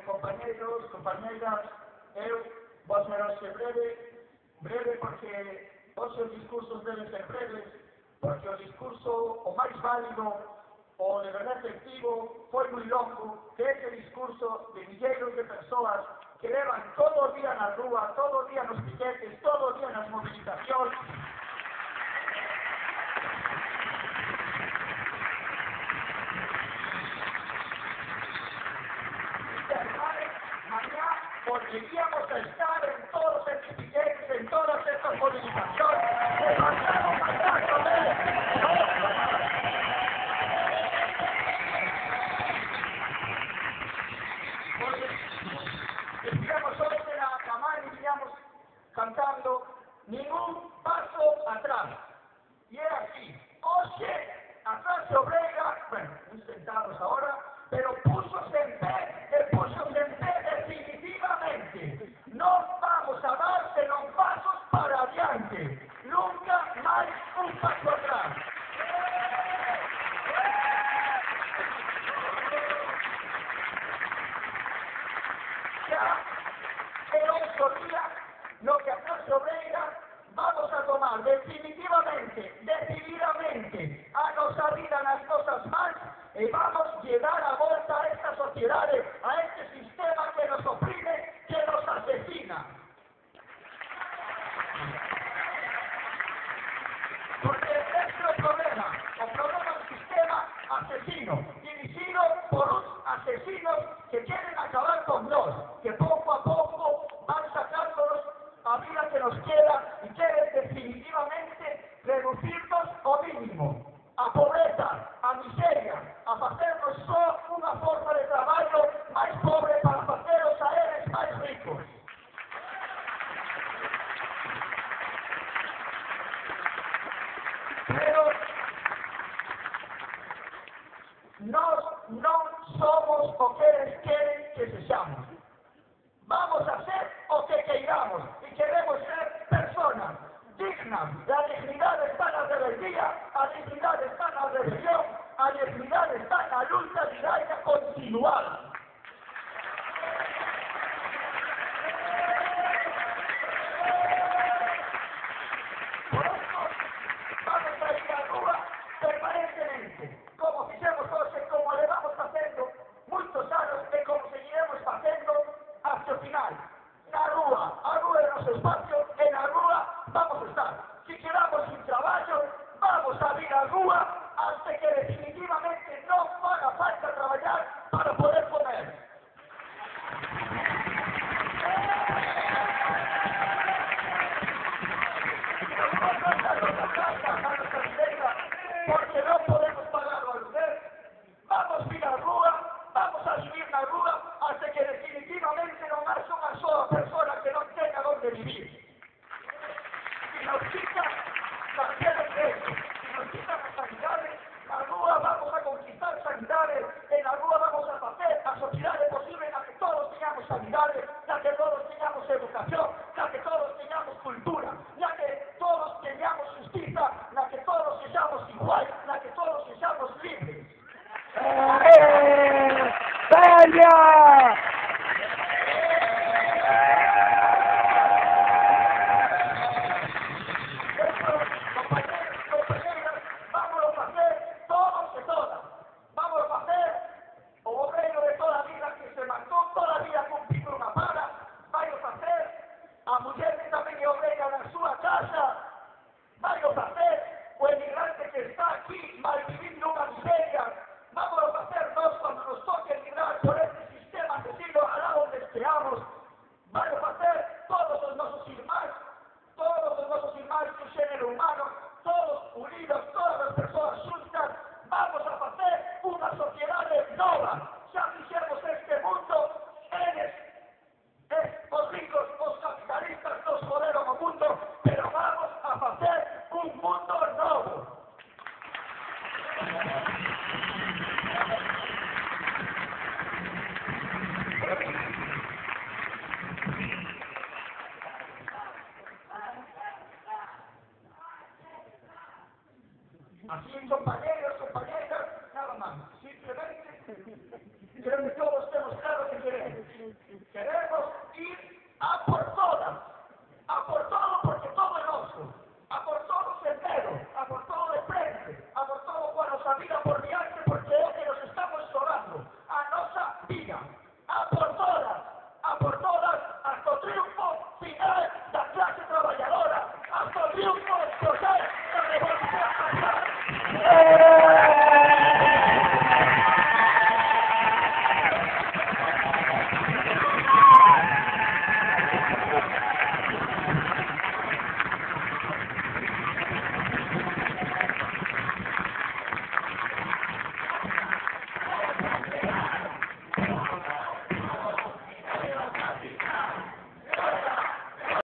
Compañeros, compañeras, eu vos será ser breve porque os seus discursos deben ser breves, porque o discurso o máis válido, o de verdade efectivo, foi moi longo, que ese discurso de milleiros de persoas que levan todo o día na rúa, todo o día nos piquetes, todo o día nas movilizacións. Volveríamos a estar en todos estos piquetes, en todas estas movilizaciones. Decíamos hoy en la campaña y veníamos cantando ningún paso atrás. Y era así. Oye, atrás se obrega, bueno, muy sentados ahora, pero púsose en pé definitivamente. Non vamos a dar senón pasos para adiante. Nunca máis un paso atrás. Ya en otro día, lo que atrás se obrega, vamos a tomar definitivamente, decididamente, a nosa vida nas nosas mans e vamos a dar a volta a esta sociedade, a este sistema que nos oprime, que nos asesina. Porque este es o problema del sistema asesino, dirigido por uns asesinos que quieren acabar con nós, que pouco a pouco van sacándonos a vida que nos queda y quieren definitivamente reducirnos ao mínimo, a pobreza, a miseria, a facernos só unha forma de traballo máis pobre para faceros a eles máis ricos. Pero nós non somos o que eles queren que sexamos. Vamos a ser o que queiramos y queremos ser personas dignas. La dignidad está en la rebeldía, la dignidad está en la rebelión, la dignidad está en la lucha diaria continuada. Por eso vamos a ir a Cuba permanentemente, como fixemos hoxe, como le vamos facendo moitos anos e como seguiremos facendo hasta o final. Na rúa, a rúa é o noso espacio e na rúa vamos a estar. Si quedamos sin traballo, vamos a ir a rúa hasta que definitivamente non faga falta traballar para poder comer. Porque non podemos pagar o aluguer, vamos a ir a rúa, vamos a vivir na rúa hasta que definitivamente non haxa unha sola persona que non tenga donde vivir. Si nos quitan cualquier derecho, si nos quitan a sanidade, na rúa vamos a conquistar sanidade, en la rúa vamos a facer a sociedade posible na que todos teñamos sanidade, na que todos teñamos educación, na que todos teñamos cultura, na que todos teñamos justicia, na que todos sexamos iguais, na que todos sexamos libres. A muller que tamén é obrega na súa casa, vai o facer o emigrante que está aquí malvivindo unha miseria, vamos a facer nós cando nos toque emigrar por este sistema asesino alá onde esteamos, vai a facer todos os nosos irmáns do xénero humano, todos unidos, todas as persoas xuntas, vamos a facer unha sociedade nova. Xa fixemos este mundo, eles, os ricos, os capitalistas nos joderon o mundo, pero vamos a facer un mundo novo. Así, compañeros, compañeras, nada más. Simplemente, creo que todos tenemos claro que queremos. Queremos ir a por todas. A por todo porque todo es nuestro. A por todo sendero. A por todo de frente. A por todo cuando sabía por diante porque es que nos estamos explorando. A nosa vida. A por todas. A por todas. Hasta el triunfo final de la clase trabajadora. Hasta el triunfo